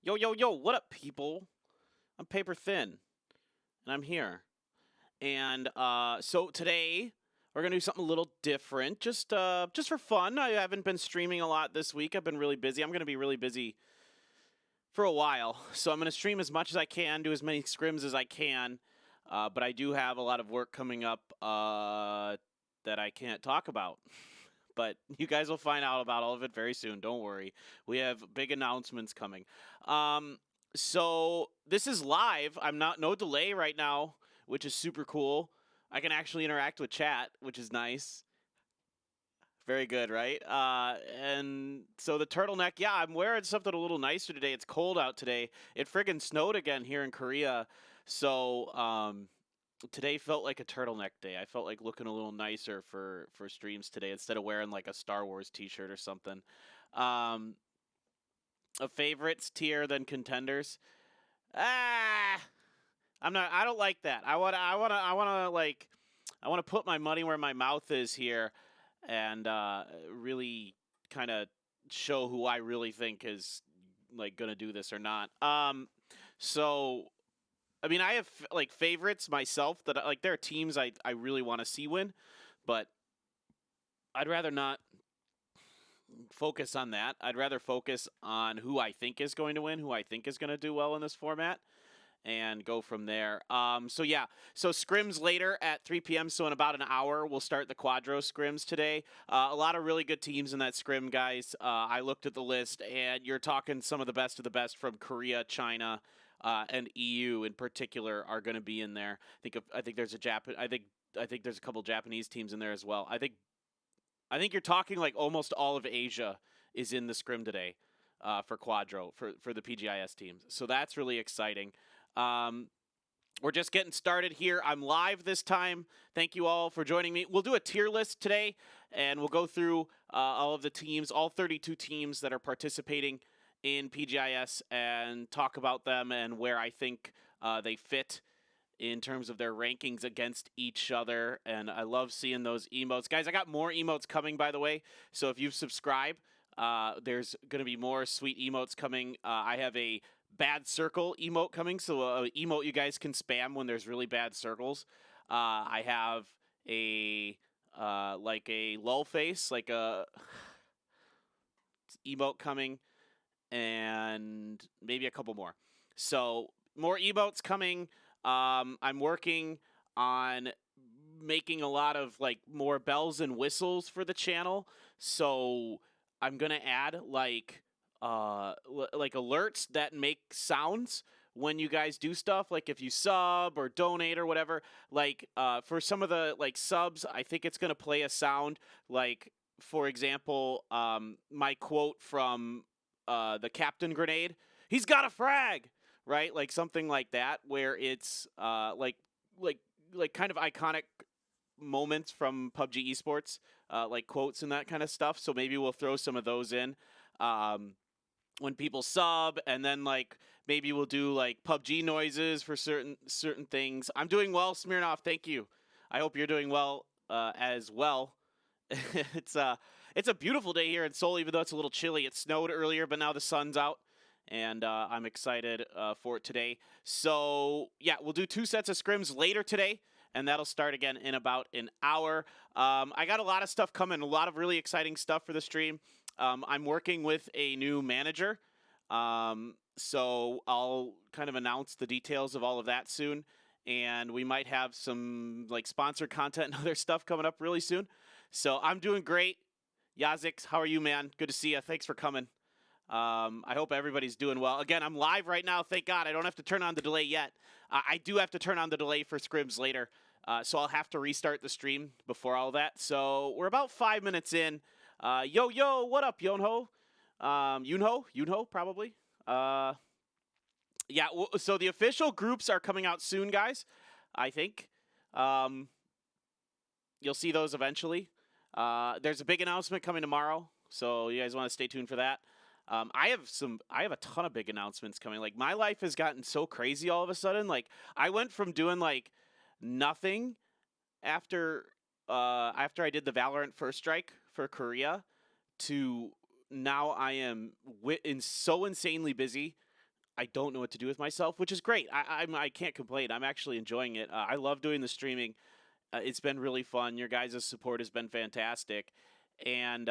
Yo, yo, yo, what up, people? I'm Paper Thin, and I'm here. And so today we're gonna do something a little different, just for fun. I haven't been streaming a lot this week. I've been really busy. I'm gonna be really busy for a while, so I'm gonna stream as much as I can, do as many scrims as I can. But I do have a lot of work coming up that I can't talk about. But you guys will find out about all of it very soon. Don't worry. We have big announcements coming. Um, so this is live. I'm not no delay right now, which is super cool. I can actually interact with chat, which is nice. Very good, right? And so the turtleneck, yeah, I'm wearing something a little nicer today. It's cold out today. It friggin' snowed again here in Korea. So today felt like a turtleneck day. I felt like looking a little nicer for streams today instead of wearing like a Star Wars t-shirt or something. Um, a favorites tier than contenders. Ah, I'm not. I don't like that. I want to put my money where my mouth is here, and really kind of show who I really think is like gonna do this or not. So I mean, I have like favorites myself that like there are teams I really want to see win, but I'd rather not focus on that. I'd rather focus on who I think is going to win, who I think is going to do well in this format, and go from there. So yeah, so scrims later at 3 p.m. So in about an hour, we'll start the Quadro scrims today. A lot of really good teams in that scrim, guys. I looked at the list, and you're talking some of the best from Korea, China, and EU in particular are going to be in there. I think there's I think there's a couple Japanese teams in there as well. I think you're talking like almost all of Asia is in the scrim today for Quadro for the PGI.S teams. So that's really exciting. We're just getting started here. I'm live this time. Thank you all for joining me. We'll do a tier list today, and we'll go through all of the teams, all 32 teams that are participating in PGI.S, and talk about them and where I think they fit in terms of their rankings against each other. And I love seeing those emotes. Guys, I got more emotes coming, by the way. So if you've subscribed, there's going to be more sweet emotes coming. I have a bad circle emote coming, so an emote you guys can spam when there's really bad circles. I have a like a lull face, like a emote coming, and maybe a couple more. So more emotes coming. I'm working on making a lot of like more bells and whistles for the channel. So I'm gonna add like alerts that make sounds when you guys do stuff, like if you sub or donate or whatever. Like for some of the like subs, I think it's gonna play a sound like, for example, my quote from the Captain Grenade. He's got a frag, right? Like something like that, where it's like kind of iconic moments from PUBG esports, like quotes and that kind of stuff. So maybe we'll throw some of those in when people sub, and then like maybe we'll do like PUBG noises for certain things. I'm doing well, Smirnoff. Thank you. I hope you're doing well as well. it's a beautiful day here in Seoul, even though it's a little chilly. It snowed earlier, but now the sun's out, and I'm excited for it today. So yeah, we'll do 2 sets of scrims later today, and that'll start again in about an hour. I got a lot of stuff coming, a lot of really exciting stuff for the stream. I'm working with a new manager, so I'll kind of announce the details of all of that soon, and we might have some like sponsored content and other stuff coming up really soon. So I'm doing great. Yazix, how are you, man? Good to see you. Thanks for coming. I hope everybody's doing well. Again, I'm live right now. Thank God I don't have to turn on the delay yet. I do have to turn on the delay for scrims later, so I'll have to restart the stream before all that. So we're about 5 minutes in. Yo, what up, Yunho? Yunho, probably. Yeah, so the official groups are coming out soon, guys, I think. You'll see those eventually. There's a big announcement coming tomorrow, so you guys want to stay tuned for that. I have a ton of big announcements coming. Like, my life has gotten so crazy all of a sudden. Like, I went from doing like nothing after I did the Valorant First Strike for Korea to now I am so insanely busy I don't know what to do with myself, which is great. I can't complain. I'm actually enjoying it. I love doing the streaming. It's been really fun. Your guys' support has been fantastic, and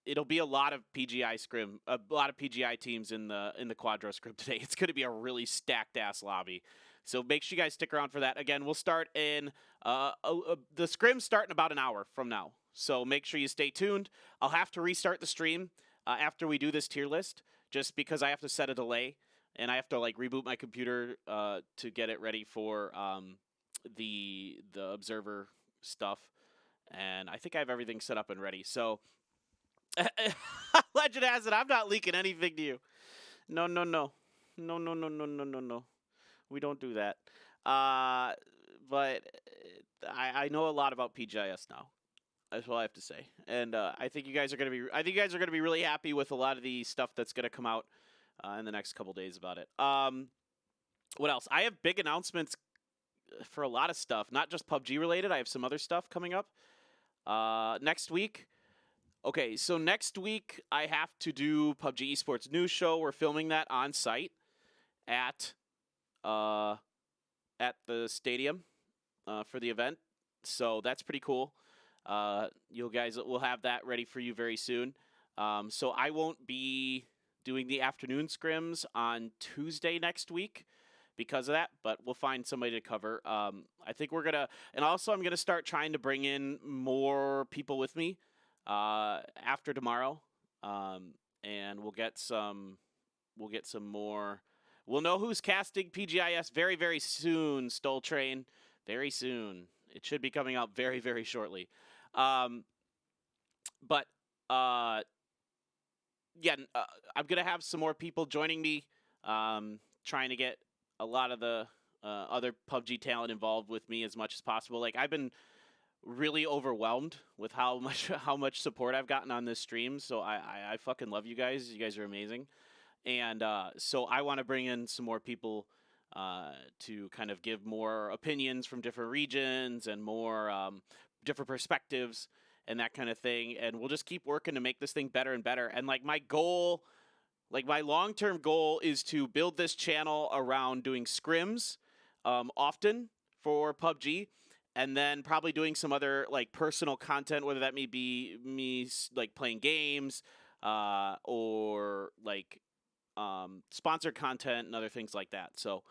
it'll be a lot of PGI scrim, a lot of PGI teams in the Quadro scrim today. It's going to be a really stacked ass lobby. So make sure you guys stick around for that. Again, we'll start in the scrim start in about an hour from now. So make sure you stay tuned. I'll have to restart the stream after we do this tier list, just because I have to set a delay and I have to like reboot my computer to get it ready for the observer stuff. And I think I have everything set up and ready. So legend has it, I'm not leaking anything to you. No. We don't do that. But I know a lot about PGI.S now. That's all I have to say. And I think you guys are gonna be really happy with a lot of the stuff that's gonna come out in the next couple days about it. What else? I have big announcements for a lot of stuff, not just PUBG related. I have some other stuff coming up next week. Okay, so next week I have to do PUBG Esports News Show. We're filming that on site at the stadium for the event. So that's pretty cool. You guys will have that ready for you very soon. So I won't be doing the afternoon scrims on Tuesday next week because of that, but we'll find somebody to cover. I think we're gonna, and also I'm gonna start trying to bring in more people with me after tomorrow, and we'll get some more. We'll know who's casting PGI.S very, very soon. Stole Train, very soon. It should be coming out very, very shortly. But yeah, I'm gonna have some more people joining me, trying to get a lot of the other PUBG talent involved with me as much as possible. Like, I've been really overwhelmed with how much support I've gotten on this stream. So I fucking love you guys. You guys are amazing. And so I want to bring in some more people to kind of give more opinions from different regions and more different perspectives and that kind of thing. And we'll just keep working to make this thing better and better. And like my goal, like my long-term goal is to build this channel around doing scrims often for PUBG. And then probably doing some other like personal content, whether that may be me like playing games or like sponsored content and other things like that. So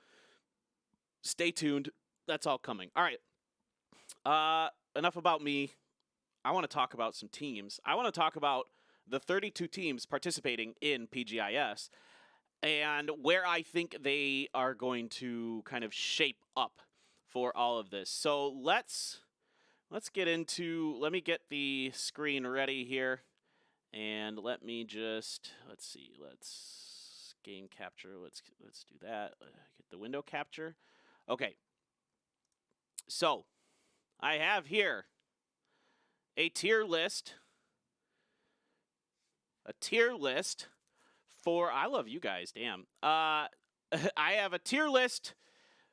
stay tuned. That's all coming. All right. Enough about me. I want to talk about some teams. I want to talk about the 32 teams participating in PGI.S and where I think they are going to kind of shape up for all of this. So let's get into, let me get the screen ready here. And let me just, let's game capture. Let's do that. Get the window capture. Okay. So I have here a tier list. For, I love you guys, damn. I have a tier list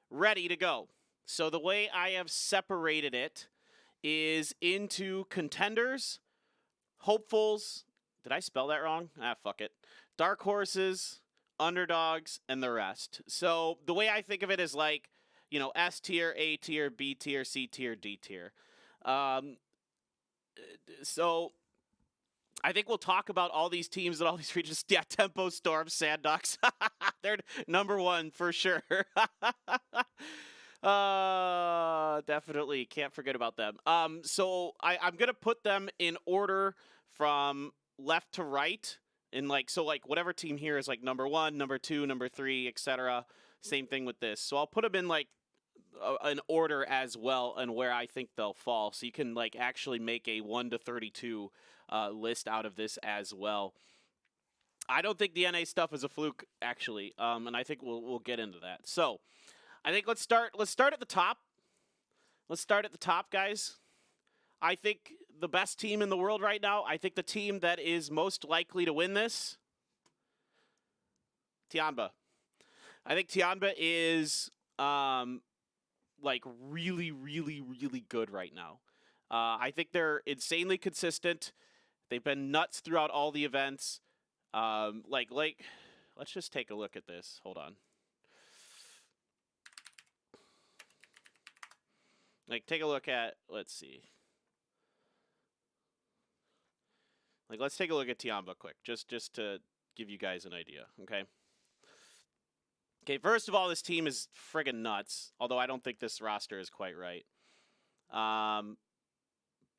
ready to go. So the way I have separated it is into contenders, hopefuls. Did I spell that wrong? Ah, fuck it. Dark horses, underdogs, and the rest. So the way I think of it is like, you know, S tier, A tier, B tier, C tier, D tier. So I think we'll talk about all these teams and all these regions. Yeah, Tempo, Storm, Sanddogs. They're number one for sure. Definitely can't forget about them. So I'm gonna put them in order from left to right, in like, so like whatever team here is like number 1, number 2, number 3, etc. Same thing with this. So I'll put them in like an order as well, and where I think they'll fall. So you can like actually make a 1 to 32 list out of this as well. I don't think the NA stuff is a fluke actually, and I think we'll get into that. So I think let's start at the top. Let's start at the top, guys. I think the best team in the world right now, I think the team that is most likely to win this, Tianba. I think Tianba is like really, really, really good right now. I think they're insanely consistent. They've been nuts throughout all the events. Like let's just take a look at this. Hold on. Like, take a look at, let's see. Like, let's take a look at Tiamba quick, just to give you guys an idea, okay? Okay, first of all, this team is friggin' nuts, although I don't think this roster is quite right.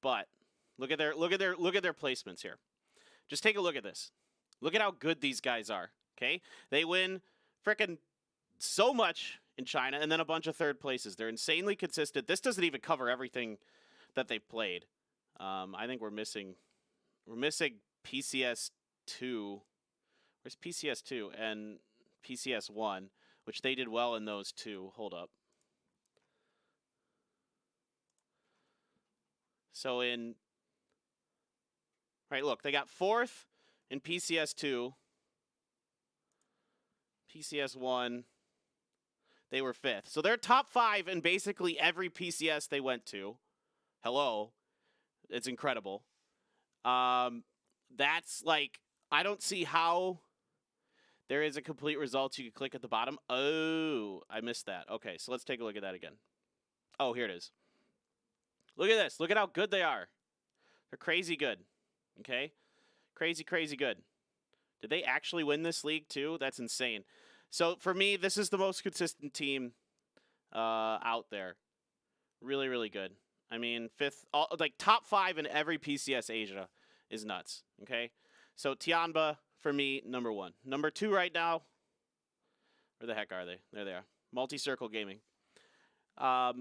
But look at their placements here. Just take a look at this. Look at how good these guys are, okay? They win frickin' so much in China and then a bunch of third places. They're insanely consistent. This doesn't even cover everything that they've played. I think we're missing PCS 2. Where's PCS 2 and PCS 1, which they did well in those two. Hold up. So right, look, they got 4th in PCS 2. PCS 1, they were 5th. So they're top 5 in basically every PCS they went to. Hello. It's incredible. That's like, I don't see how there is a complete results. You can click at the bottom. Oh, I missed that. Okay, so let's take a look at that again. Oh, here it is. Look at this. Look at how good they are. They're crazy good. Okay? Crazy, crazy good. Did they actually win this league too? That's insane. So for me, this is the most consistent team out there. Really, really good. I mean, 5th, like top 5 in every PCS Asia is nuts. Okay? So Tianba, for me, number 1. Number 2 right now, where the heck are they? There they are. Multi-Circle Gaming. I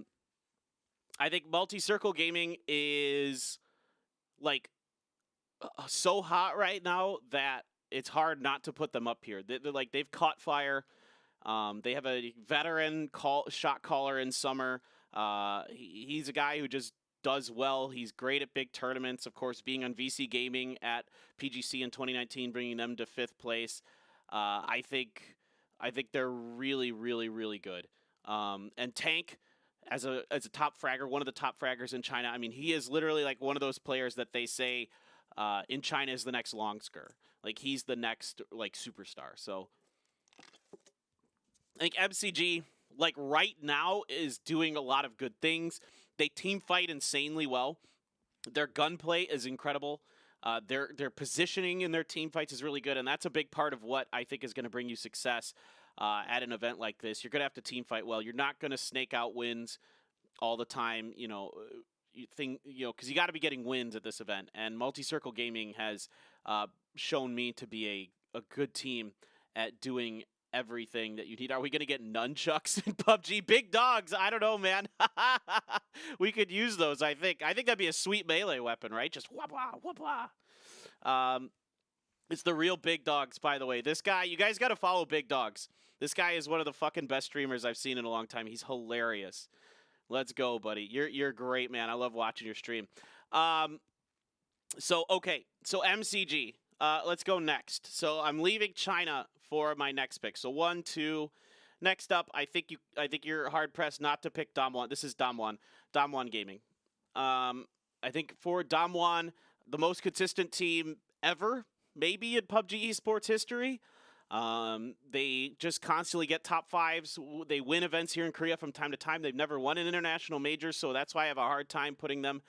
think Multi-Circle Gaming is like so hot right now that it's hard not to put them up here. They're like, they've caught fire. They have a veteran shot caller in Summer. He's a guy who just does well. He's great at big tournaments. Of course, being on VC Gaming at PGC in 2019, bringing them to 5th place. I think they're really, really, really good. And Tank, as a top fragger, one of the top fraggers in China. I mean, he is literally like one of those players that they say in China is the next Longsker. Like, he's the next like superstar. So I think MCG, like right now, is doing a lot of good things. They team fight insanely well. Their gunplay is incredible. Their positioning in their team fights is really good, and that's a big part of what I think is going to bring you success at an event like this. You're going to have to team fight well. You're not going to snake out wins all the time, because you got to be getting wins at this event. And Multi-Circle Gaming has shown me to be a good team at doing everything that you need. Are we going to get nunchucks in PUBG? Big dogs. I don't know, man. We could use those, I think. I think that'd be a sweet melee weapon, right? Just whoop-ah, whoop-ah. It's the real Big Dogs, by the way. This guy, you guys got to follow Big Dogs. This guy is one of the fucking best streamers I've seen in a long time. He's hilarious. Let's go, buddy. You're great, man. I love watching your stream. So MCG. Let's go next. So I'm leaving China for my next pick. So 1, 2. Next up, I think you're hard pressed not to pick Damwon. This is Damwon Gaming. I think for Damwon, the most consistent team ever, maybe in PUBG esports history. They just constantly get top 5s. They win events here in Korea from time to time. They've never won an international major, so that's why I have a hard time putting them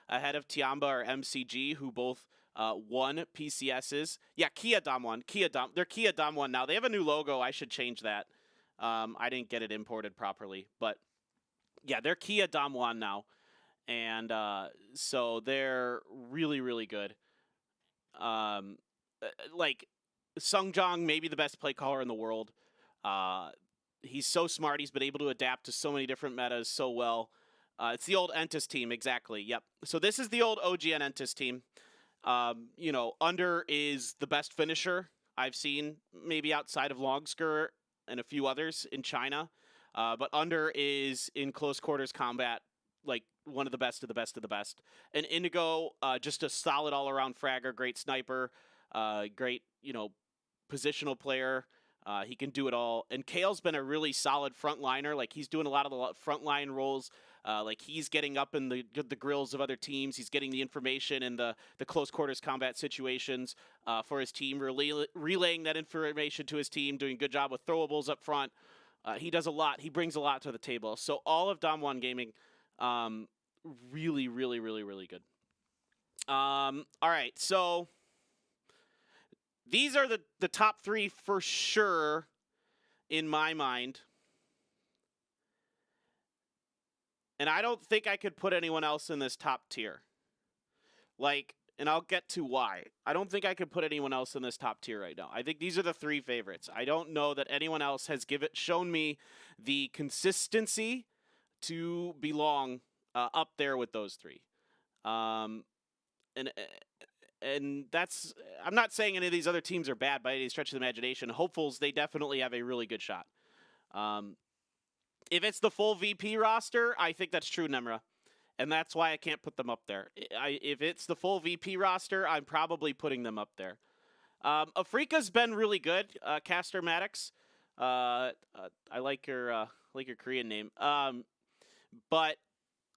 ahead of Tiamba or MCG, who both won PCSs. Yeah, Kia Damwon. They're Kia Damwon now. They have a new logo. I should change that. I didn't get it imported properly. But, yeah, they're Kia Damwon now. And so they're really, really good. Like, Sungjong, maybe the best play caller in the world. He's so smart. He's been able to adapt to so many different metas so well. It's the old Entis team, exactly. Yep. So this is the old OGN Entis team. Under is the best finisher I've seen, maybe outside of Longsker and a few others in China. But Under is in close quarters combat, like one of the best of the best of the best. And Indigo, just a solid all-around fragger, great sniper, great, positional player. He can do it all. And Kale's been a really solid frontliner. Like, he's doing a lot of the frontline roles Like he's getting up in the grills of other teams. He's getting the information in the close quarters combat situations for his team, relaying that information to his team, doing a good job with throwables up front. He does a lot. He brings a lot to the table. So all of Dom 1 Gaming, really, really, really, really good. All right, so these are the top 3 for sure in my mind. And I don't think I could put anyone else in this top tier. Like, and I'll get to why. I don't think I could put anyone else in this top tier right now. I think these are the 3 favorites. I don't know that anyone else has shown me the consistency to belong up there with those 3. And that's, I'm not saying any of these other teams are bad by any stretch of the imagination. Hopefuls, they definitely have a really good shot. If it's the full VP roster, I think that's true, Nemra. And that's why I can't put them up there. If it's the full VP roster, I'm probably putting them up there. Afrika's been really good, Caster Maddox. I like your Korean name. But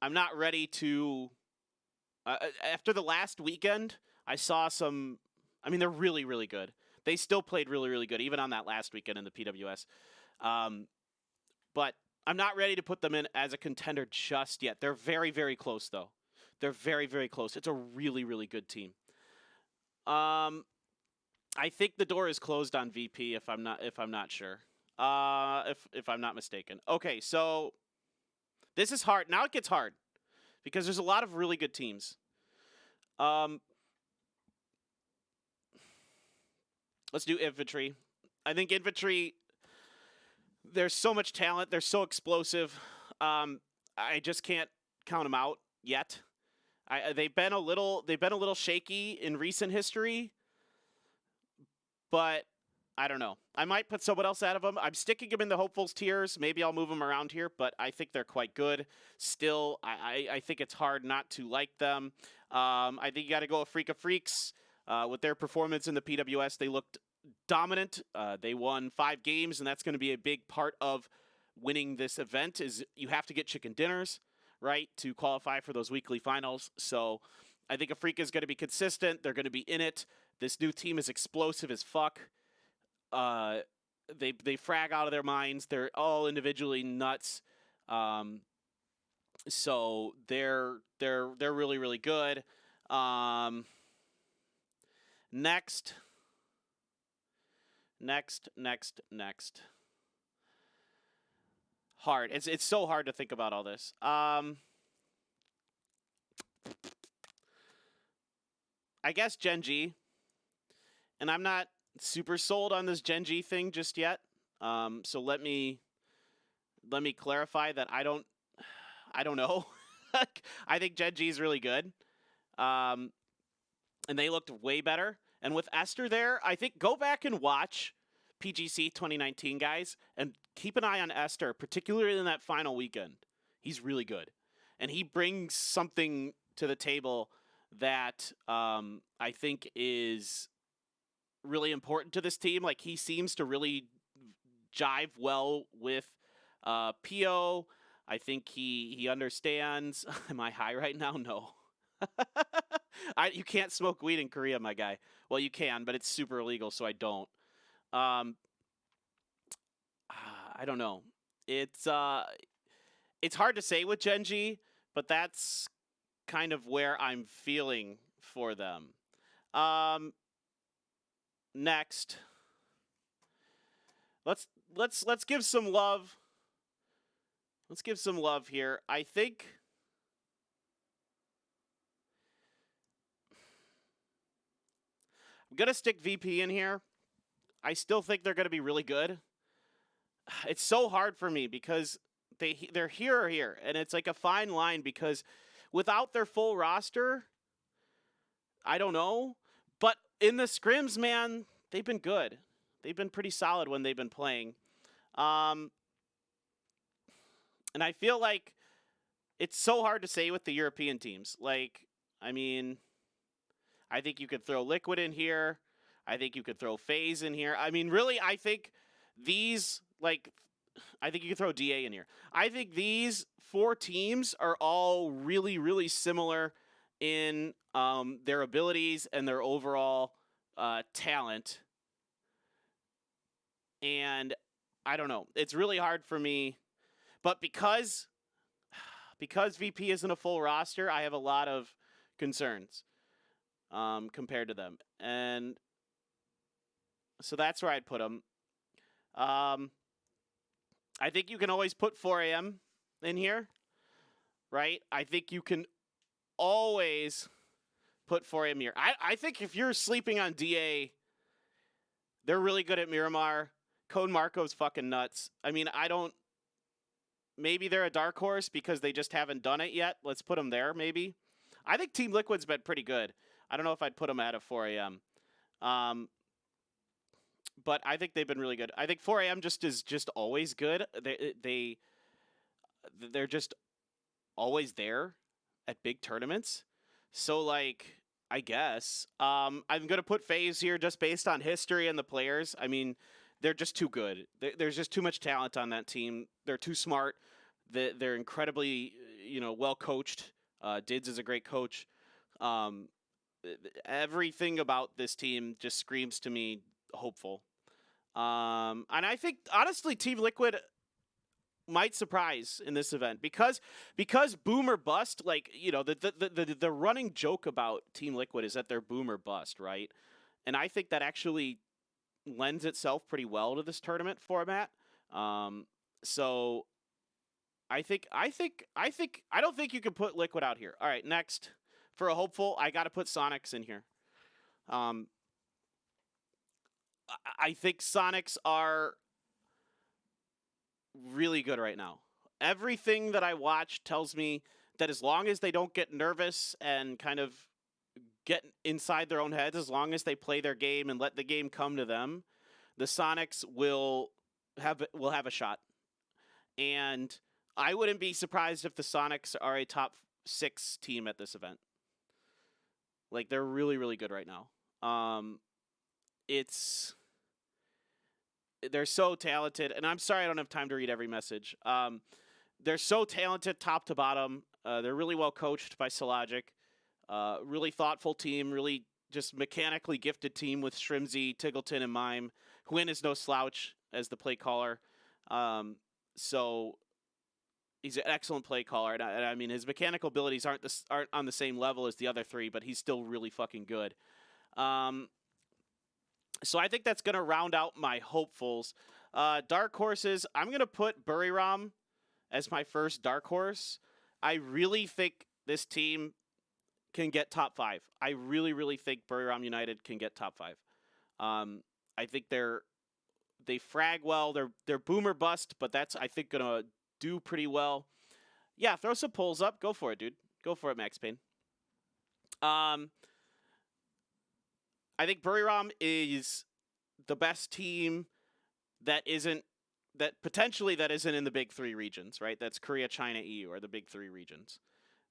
I'm not ready to... after the last weekend, I saw some... I mean, they're really, really good. They still played really, really good, even on that last weekend in the PGI.S. But I'm not ready to put them in as a contender just yet. They're very, very close, though. They're very, very close. It's a really, really good team. I think the door is closed on VP if I'm not sure. If I'm not mistaken. Okay, so this is hard. Now it gets hard because there's a lot of really good teams. Let's do infantry. I think infantry, there's so much talent. They're so explosive. I just can't count them out yet. They've been a little shaky in recent history, but I don't know. I might put someone else out of them. I'm sticking them in the hopefuls tiers. Maybe I'll move them around here, but I think they're quite good. Still, I think it's hard not to like them. I think you got to go with Freak Freaks. With their performance in the PGI.S, they looked dominant. They won 5 games, and that's going to be a big part of winning this event. Is you have to get chicken dinners, right, to qualify for those weekly finals. So I think Afrika is going to be consistent. They're going to be in it. This new team is explosive as fuck. They frag out of their minds. They're all individually nuts. So they're really, really good. Next. Hard. It's so hard to think about all this. I guess Gen.G. And I'm not super sold on this Gen.G thing just yet. So let me clarify that I don't know. I think Gen.G is really good. And they looked way better. And with Esther there, I think go back and watch PGC 2019, guys, and keep an eye on Esther, particularly in that final weekend. He's really good. And he brings something to the table that I think is really important to this team. Like, he seems to really jive well with PO. I think he understands. Am I high right now? No. You can't smoke weed in Korea, my guy. Well, you can, but it's super illegal, so I don't. I don't know. It's hard to say with Gen.G, but that's kind of where I'm feeling for them. Next, let's give some love. Let's give some love here. I think I'm going to stick VP in here. I still think they're going to be really good. It's so hard for me because they're here or here, and it's like a fine line because without their full roster, I don't know. But in the scrims, man, they've been good. They've been pretty solid when they've been playing. And I feel like it's so hard to say with the European teams. Like, I mean, I think you could throw Liquid in here. I think you could throw FaZe in here. I mean, really, I think these, like, I think you can throw DA in here. I think these 4 teams are all really, really similar in their abilities and their overall talent. And I don't know. It's really hard for me. But because VP isn't a full roster, I have a lot of concerns compared to them. And so that's where I'd put them. I think you can always put 4AM in here, right? I think you can always put 4AM here. I think if you're sleeping on DA, they're really good at Miramar. Code Marco's fucking nuts. I mean, maybe they're a dark horse because they just haven't done it yet. Let's put them there, maybe. I think Team Liquid's been pretty good. I don't know if I'd put them at a 4AM. But I think they've been really good. I think 4AM is just always good. They're just always there at big tournaments. So, like, I guess I'm gonna put FaZe here just based on history and the players. I mean, they're just too good. There's just too much talent on that team. They're too smart. They're incredibly, well coached. Dids is a great coach. Everything about this team just screams to me hopeful. And I think honestly, Team Liquid might surprise in this event because boom or bust. Like, the running joke about Team Liquid is that they're boom or bust, right? And I think that actually lends itself pretty well to this tournament format. So I don't think you can put Liquid out here. All right, next for a hopeful, I got to put Sonics in here. I think Sonics are really good right now. Everything that I watch tells me that as long as they don't get nervous and kind of get inside their own heads, as long as they play their game and let the game come to them, the Sonics will have a shot. And I wouldn't be surprised if the Sonics are a top 6 team at this event. Like, they're really, really good right now. They're so talented, and I'm sorry I don't have time to read every message. They're so talented top to bottom. They're really well coached by Sologic. Really thoughtful team, really just mechanically gifted team with Shrimzy, Tiggleton, and Mime. Hwin is no slouch as the play caller. So he's an excellent play caller. And I mean, his mechanical abilities aren't on the same level as the other 3, but he's still really fucking good. So I think that's going to round out my hopefuls. Dark horses, I'm going to put Buriram as my first dark horse. I really think this team can get top 5. I really, really think Buriram United can get top 5. I think they frag well. They're boomer bust, but that's, I think, going to do pretty well. Yeah, throw some polls up. Go for it, dude. Go for it, Max Payne. I think Buriram is the best team that isn't in the big 3 regions, right? That's Korea, China, EU are the big 3 regions.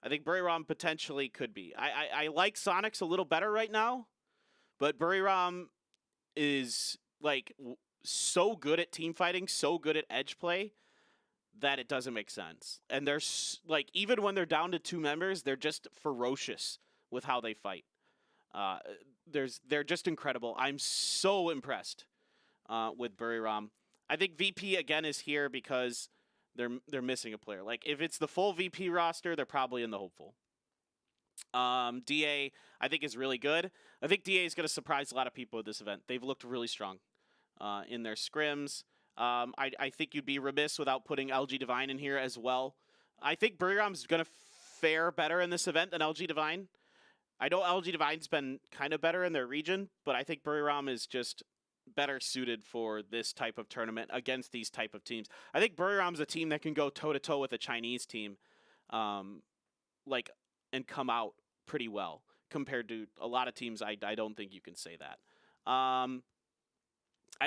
I think Buriram potentially could be. I like Sonics a little better right now, but Buriram is like so good at team fighting, so good at edge play that it doesn't make sense. And there's like, even when they're down to 2 members, they're just ferocious with how they fight. They're just incredible. I'm so impressed with Buriram. I think VP again is here because they're missing a player. Like, if it's the full VP roster, they're probably in the hopeful. DA I think is really good. I think DA is going to surprise a lot of people at this event. They've looked really strong in their scrims. I think you'd be remiss without putting LG Divine in here as well. I think Buriram's going to fare better in this event than LG Divine. I know LG Divine's been kind of better in their region, but I think Buriram is just better suited for this type of tournament against these type of teams. I think Buriram's a team that can go toe-to-toe with a Chinese team, and come out pretty well compared to a lot of teams. I don't think you can say that.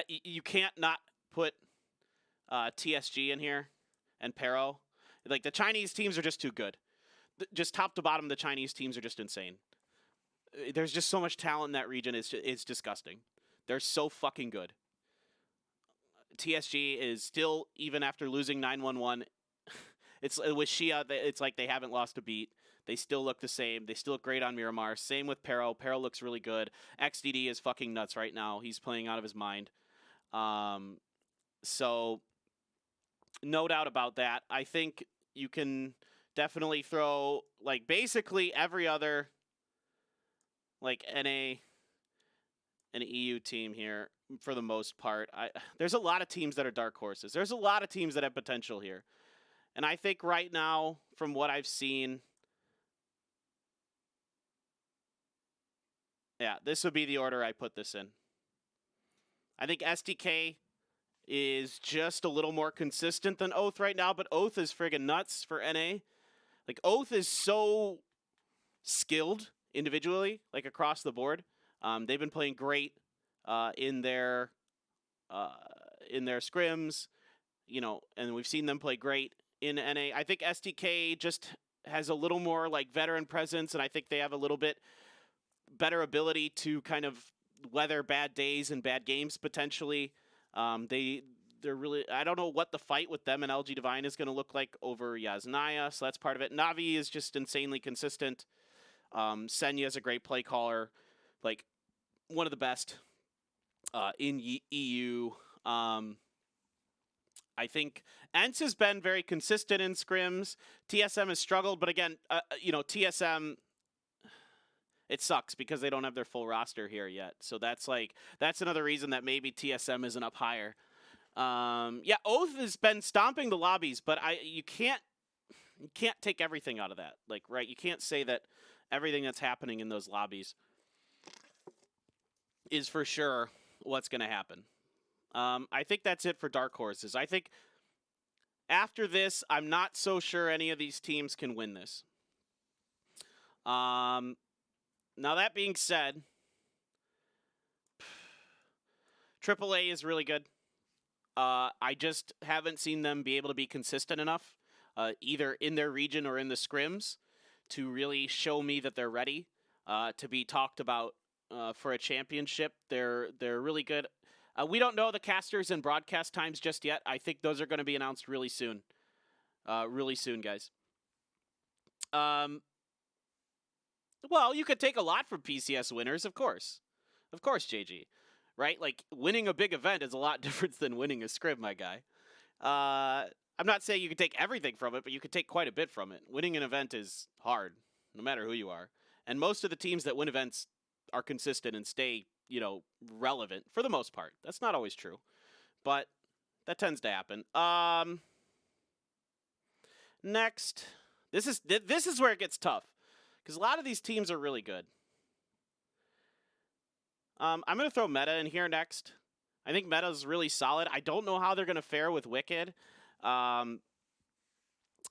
You can't not put TSG in here and Pero. Like, the Chinese teams are just too good. Just top to bottom, the Chinese teams are just insane. There's just so much talent in that region. It's disgusting. They're so fucking good. TSG is still, even after losing 9-1-1, it's with Shia, it's like they haven't lost a beat. They still look the same. They still look great on Miramar. Same with Pero. Pero looks really good. XDD is fucking nuts right now. He's playing out of his mind. So no doubt about that. I think you can definitely throw like basically every other like NA and EU team here for the most part. There's a lot of teams that are dark horses. There's a lot of teams that have potential here. And I think right now, from what I've seen, yeah, this would be the order I put this in. I think SDK is just a little more consistent than Oath right now, but Oath is friggin' nuts for NA. Like, Oath is so skilled individually, like across the board. They've been playing great in their scrims, you know, and we've seen them play great in NA. I think SDK just has a little more like veteran presence, and I think they have a little bit better ability to kind of weather bad days and bad games potentially. They're really, I don't know what the fight with them and LG Divine is going to look like over Yasnaya, so that's part of it. Navi is just insanely consistent. Senya is a great play caller, like one of the best in EU. I think ENCE has been very consistent in scrims. TSM has struggled, but again, you know, TSM, it sucks because they don't have their full roster here yet. So that's another reason that maybe TSM isn't up higher. Yeah, Oath has been stomping the lobbies, but you can't take everything out of that. Like, right, you can't say that everything that's happening in those lobbies is for sure what's going to happen. I think that's it for dark horses. I think after this, I'm not so sure any of these teams can win this. Now that being said, AAA is really good. I just haven't seen them be able to be consistent enough, either in their region or in the scrims, to really show me that they're ready to be talked about for a championship. They're really good. We don't know the casters and broadcast times just yet. I think those are going to be announced really soon. Really soon, guys. Well, you could take a lot from PCS winners, of course. Of course, JG. Right? Like, winning a big event is a lot different than winning a scrim, my guy. I'm not saying you can take everything from it, but you can take quite a bit from it. Winning an event is hard, no matter who you are. And most of the teams that win events are consistent and stay, you know, relevant for the most part. That's not always true, but that tends to happen. Next, this is where it gets tough, because a lot of these teams are really good. I'm going to throw Meta in here next. I think Meta is really solid. I don't know how they're going to fare with Wicked.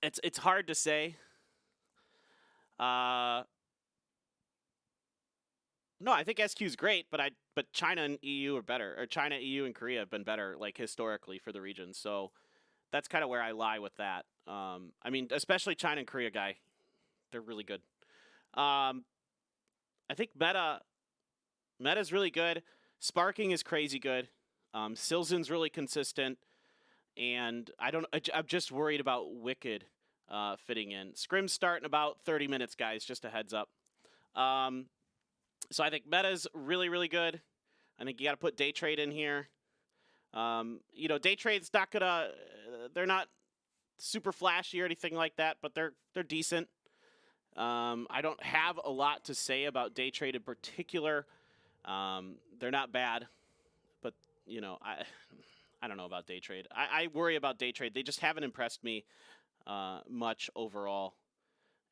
It's hard to say. No, I think SQ is great, but China and EU are better. Or China, EU, and Korea have been better, like, historically for the region. So that's kind of where I lie with that. I mean, especially China and Korea, guy. They're really good. I think Meta's really good. Sparking is crazy good. Silzen's really consistent. And I'm just worried about Wicked fitting in. Scrim's start in about 30 minutes, guys. Just a heads up. So I think Meta's really, really good. I think you got to put Day Trade in here. You know, Day Trade's not gonna. They're not super flashy or anything like that, but they're decent. I don't have a lot to say about Day Trade in particular. They're not bad, but you know, I don't know about Day Trade. I worry about Day Trade. They just haven't impressed me much overall.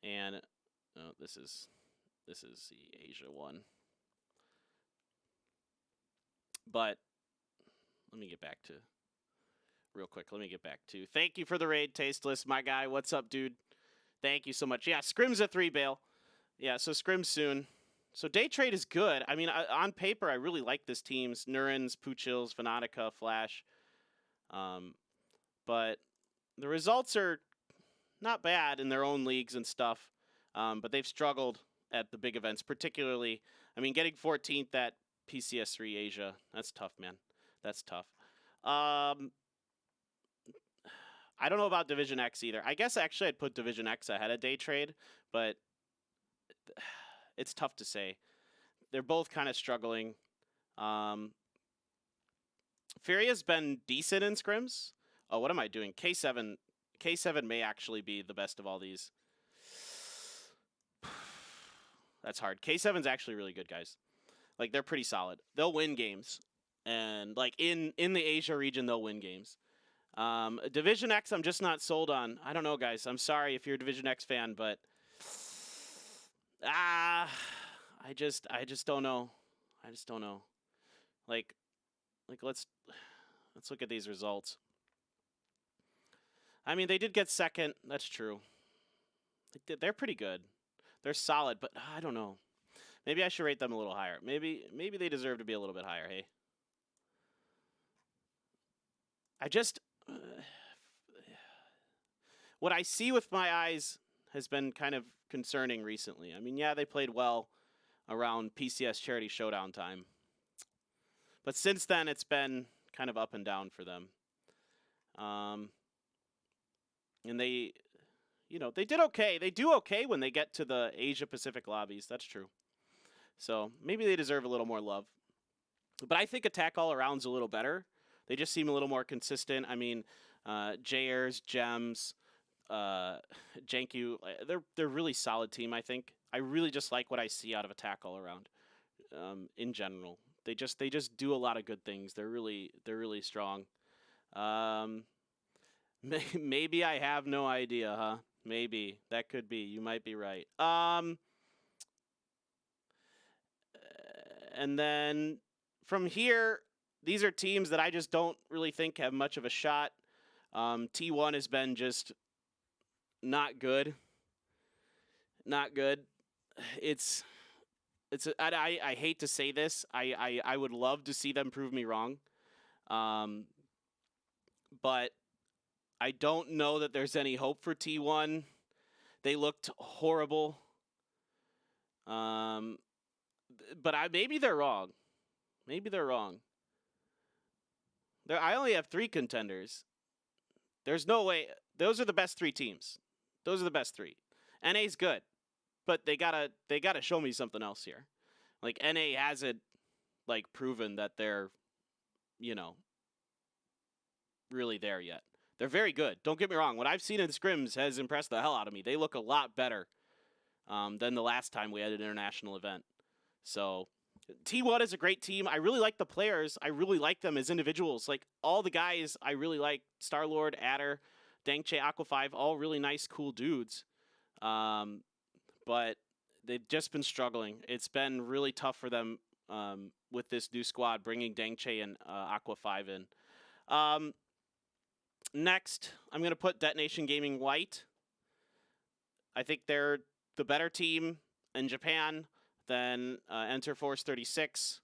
And this is the Asia one. But let me get back to real quick. Let me get back to thank you for the raid, Tasteless, my guy. What's up, dude? Thank you so much. Yeah, Scrim's a 3 bail. Yeah, so Scrim soon. So Day Trade is good. I mean, on paper, I really like this team's Nurens, Puchils, Fnatica, Flash. But the results are not bad in their own leagues and stuff. But they've struggled at the big events, particularly. I mean, getting 14th at PCS3 Asia, that's tough, man. That's tough. Um, I don't know about Division X either. I guess actually I'd put Division X ahead of Day Trade, but it's tough to say. They're both kind of struggling. Fury has been decent in scrims. Oh, what am I doing? K7. K7 may actually be the best of all these. That's hard. K7's actually really good, guys. Like, they're pretty solid. They'll win games. And, like, in the Asia region, they'll win games. Division X, I'm just not sold on. I don't know, guys. I'm sorry if you're a Division X fan, but I just don't know. I just don't know. Like let's look at these results. I mean, they did get second. That's true. They're pretty good. They're solid, but I don't know. Maybe I should rate them a little higher. Maybe they deserve to be a little bit higher. Hey, I just what I see with my eyes has been kind of concerning recently. I mean, yeah, they played well around PCS Charity Showdown time, but since then it's been kind of up and down for them. And they, they did okay. They do okay when they get to the Asia Pacific lobbies. That's true. So maybe they deserve a little more love. But I think Attack All Around's a little better. They just seem a little more consistent. I mean, JR's, Gems, Gen.G, they're really solid team, I think. I really just like what I see out of Attack All Around in general. They just do a lot of good things. They're really strong. Maybe I have no idea, huh? Maybe. That could be. You might be right. And then from here, these are teams that I just don't really think have much of a shot. T1 has been just not good. Not good. I hate to say this. I would love to see them prove me wrong. But I don't know that there's any hope for T1. They looked horrible. But maybe they're wrong. Maybe they're wrong. I only have 3 contenders. There's no way. Those are the best 3 teams. Those are the best 3. NA's good, but they gotta show me something else here. Like, NA hasn't proven that they're, really there yet. They're very good. Don't get me wrong. What I've seen in scrims has impressed the hell out of me. They look a lot better than the last time we had an international event. So T1 is a great team. I really like the players. I really like them as individuals. Like, all the guys I really like. Star-Lord, Adder, Dangche, Aqua5, all really nice, cool dudes. But they've just been struggling. It's been really tough for them with this new squad, bringing Dangche and Aqua5 in. Next, I'm going to put Detonation Gaming White. I think they're the better team in Japan than Enter Force 36.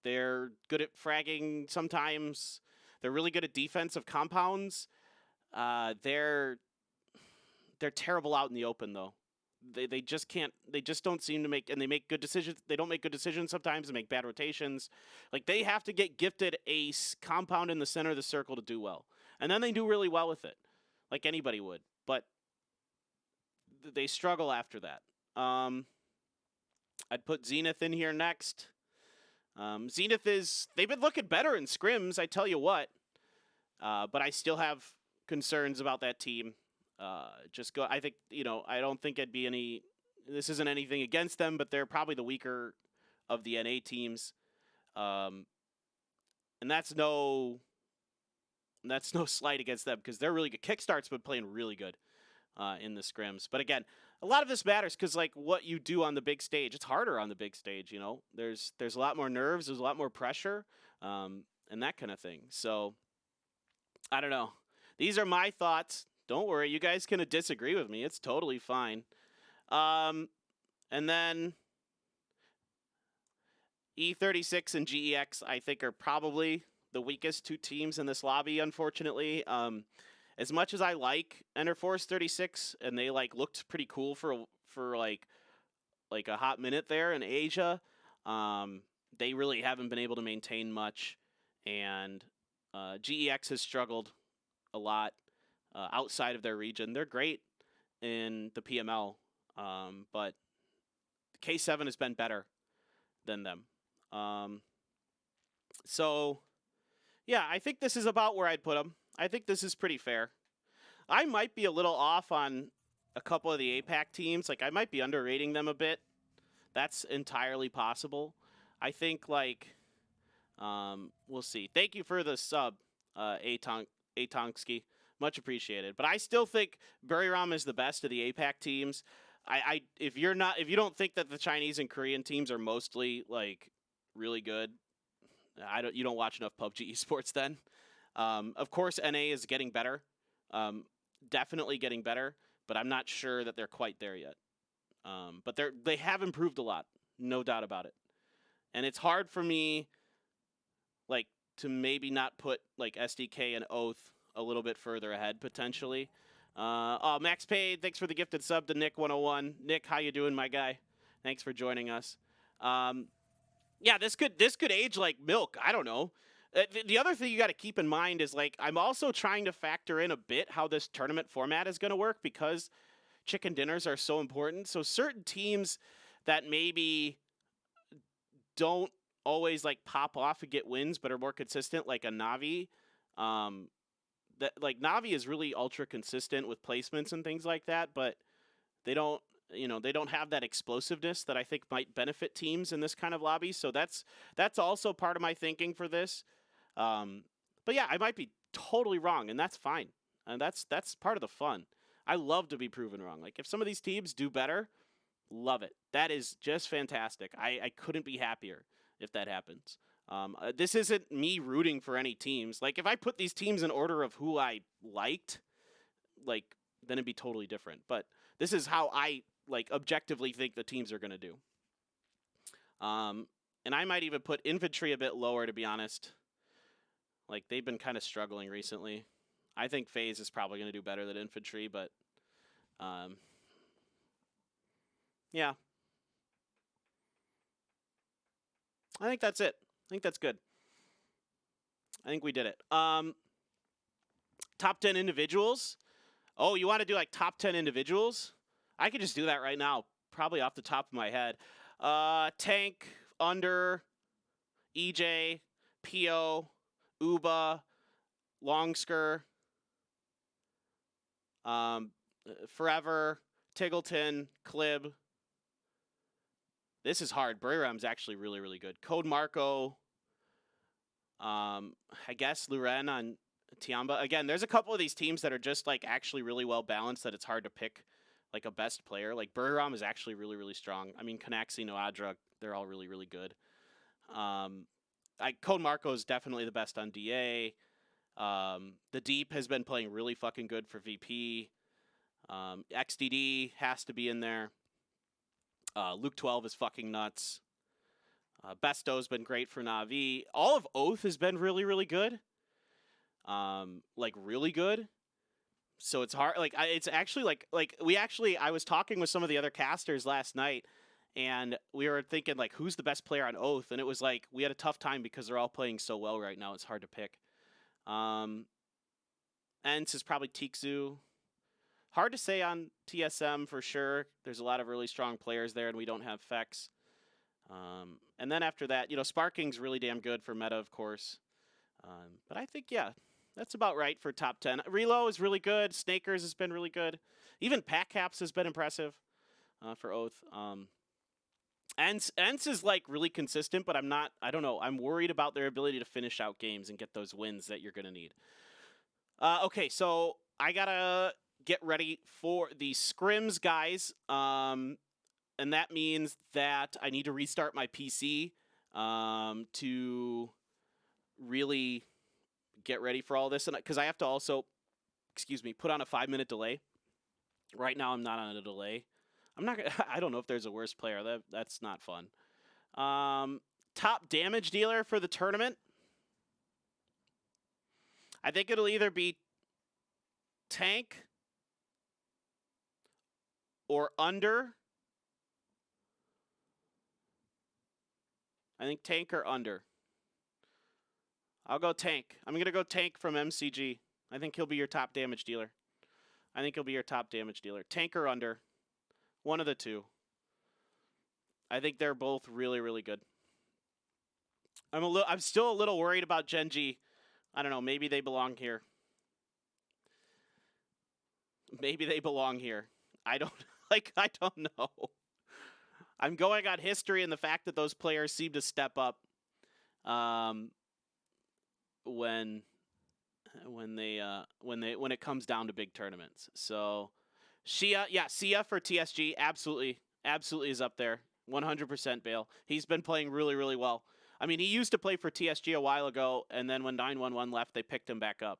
They're good at fragging sometimes. They're really good at defensive compounds. They're terrible out in the open, though. They just can't. They just don't seem to make, and they make good decisions. They don't make good decisions sometimes. They make bad rotations. Like, they have to get gifted a compound in the center of the circle to do well, and then they do really well with it, like anybody would. But they struggle after that. I'd put Zenith in here next. Zenith they've been looking better in scrims, I tell you what. But I still have concerns about that team. I think, I don't think it'd be this isn't anything against them, but they're probably the weaker of the NA teams. And that's no slight against them, because they're really good. Kickstart's been playing really good in the scrims. But again, a lot of this matters because, what you do on the big stage, it's harder on the big stage, There's a lot more nerves, there's a lot more pressure, and that kind of thing. So, I don't know. These are my thoughts. Don't worry, you guys can disagree with me. It's totally fine. And then E36 and GEX, I think, are probably the weakest 2 teams in this lobby, unfortunately. As much as I like Enter Force 36, and they looked pretty cool for a hot minute there in Asia, they really haven't been able to maintain much, and GEX has struggled a lot outside of their region. They're great in the PML, but K7 has been better than them. So, yeah, I think this is about where I'd put them. I think this is pretty fair. I might be a little off on a couple of the APAC teams. Like, I might be underrating them a bit. That's entirely possible. I think, like, we'll see. Thank you for the sub, Atonksky. Much appreciated. But I still think Buriram is the best of the APAC teams. If you don't think that the Chinese and Korean teams are mostly like really good, you don't watch enough PUBG esports then. Of course, NA is getting better. Definitely getting better, but I'm not sure that they're quite there yet. But they have improved a lot, no doubt about it. And it's hard for me, like, to maybe not put like SDK and Oath a little bit further ahead potentially. Max Paid, thanks for the gifted sub to Nick 101. Nick, how you doing, my guy? Thanks for joining us. Yeah, this could age like milk. I don't know. The other thing you got to keep in mind is, like, I'm also trying to factor in a bit how this tournament format is going to work, because chicken dinners are so important. So certain teams that maybe don't always like pop off and get wins, but are more consistent, like a Navi. That, like, Navi is really ultra consistent with placements and things like that, but they don't have that explosiveness that I think might benefit teams in this kind of lobby. So that's also part of my thinking for this. But yeah, I might be totally wrong, and that's fine. And that's part of the fun. I love to be proven wrong. Like, if some of these teams do better, love it. That is just fantastic. I couldn't be happier if that happens. This isn't me rooting for any teams. Like, if I put these teams in order of who I liked, like, then it'd be totally different. But this is how I, like, objectively think the teams are going to do. And I might even put infantry a bit lower, to be honest. Like, they've been kind of struggling recently. I think FaZe is probably going to do better than infantry, but yeah. I think that's it. I think that's good. I think we did it. Top 10 individuals. Oh, you want to do like top 10 individuals? I could just do that right now, probably off the top of my head. Tank, Under, EJ, PO, Uba, Longsker, Forever, Tiggleton, Clib. This is hard. Buriram's actually really, really good. Code Marco. I guess Luren on Tiamba. Again, there's a couple of these teams that are just like actually really well balanced that it's hard to pick like a best player. Like Buriram is actually really, really strong. I mean, Canaxi, Noadra, they're all really, really good. Code Marco is definitely the best on DA. The Deep has been playing really fucking good for VP. XDD has to be in there. Luke 12 is fucking nuts. Besto's been great for Na'Vi. All of Oath has been really, really good. Like, really good. So it's hard. Like, it's actually I was talking with some of the other casters last night, and we were thinking, like, who's the best player on Oath? And it was like, we had a tough time because they're all playing so well right now. It's hard to pick. Ents is probably Tikzu. Hard to say on TSM for sure. There's a lot of really strong players there, and we don't have Fex. And then after that, Sparking's really damn good for meta, of course. But I think, yeah, that's about right for top 10. Relo is really good. Snakers has been really good. Even Pack Caps has been impressive for Oath. Ents is like really consistent, but I don't know. I'm worried about their ability to finish out games and get those wins that you're going to need. Okay, so I got to get ready for the scrims, guys. And that means that I need to restart my PC to really get ready for all this. And because I have to also, put on a 5-minute delay. Right now I'm not on a delay. I don't know if there's a worse player. That's not fun. Top damage dealer for the tournament. I think it'll either be Tank or Under. I think Tank or Under. I'll go tank. I'm going to go tank from MCG. I think he'll be your top damage dealer. Tank or under. One of the two. I think they're both really, really good. I'm still a little worried about Gen.G. I don't know. Maybe they belong here. I don't I don't know. I'm going on history and the fact that those players seem to step up when it comes down to big tournaments. So Sia for TSG absolutely is up there. 100% Bale. He's been playing really, really well. I mean, he used to play for TSG a while ago, and then when 911 left, they picked him back up.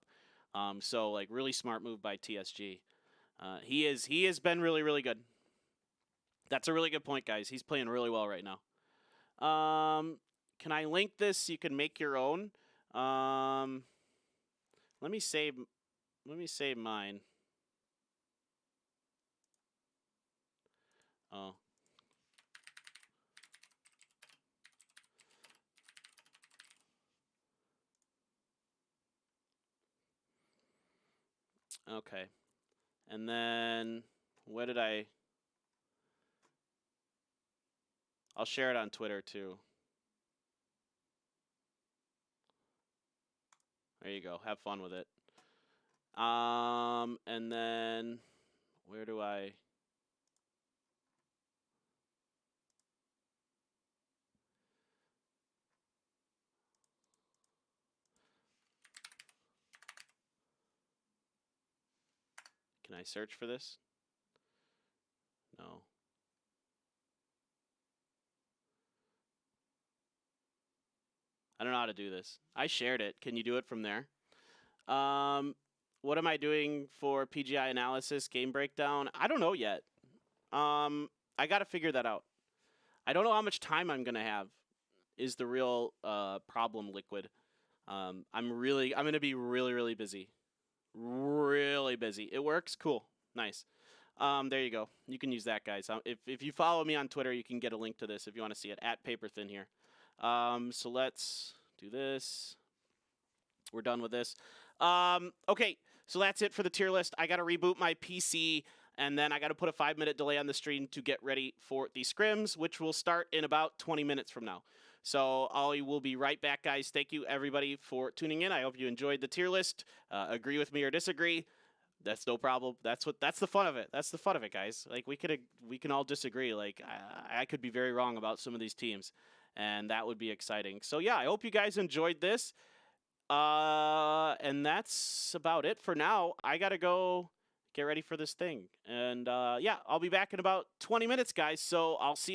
So like really smart move by TSG. He has been really, really good. That's a really good point, guys. He's playing really well right now. Can I link this? You can make your own. Let me save mine. Oh. Okay. And then what did I'll share it on Twitter too. There you go. Have fun with it. And then where do I... Can I search for this? No. I don't know how to do this. I shared it. Can you do it from there? What am I doing for PGI analysis game breakdown? I don't know yet. I got to figure that out. I don't know how much time I'm going to have is the real problem, Liquid. I'm going to be really, really busy. Really busy. It works? Cool. Nice. There you go. You can use that, guys. If you follow me on Twitter, you can get a link to this if you want to see it, at Paperthinhere. So let's do this. We're done with this. Okay, so that's it for the tier list. I got to reboot my PC, and then I got to put a 5-minute delay on the stream to get ready for the scrims, which will start in about 20 minutes from now. So I will be right back, guys. Thank you, everybody, for tuning in. I hope you enjoyed the tier list. Agree with me or disagree. That's no problem. That's the fun of it. That's the fun of it, guys. Like we can all disagree. Like I could be very wrong about some of these teams, and that would be exciting. So yeah, I hope you guys enjoyed this. And that's about it for now. I gotta go get ready for this thing, and yeah, I'll be back in about 20 minutes, guys. So I'll see you.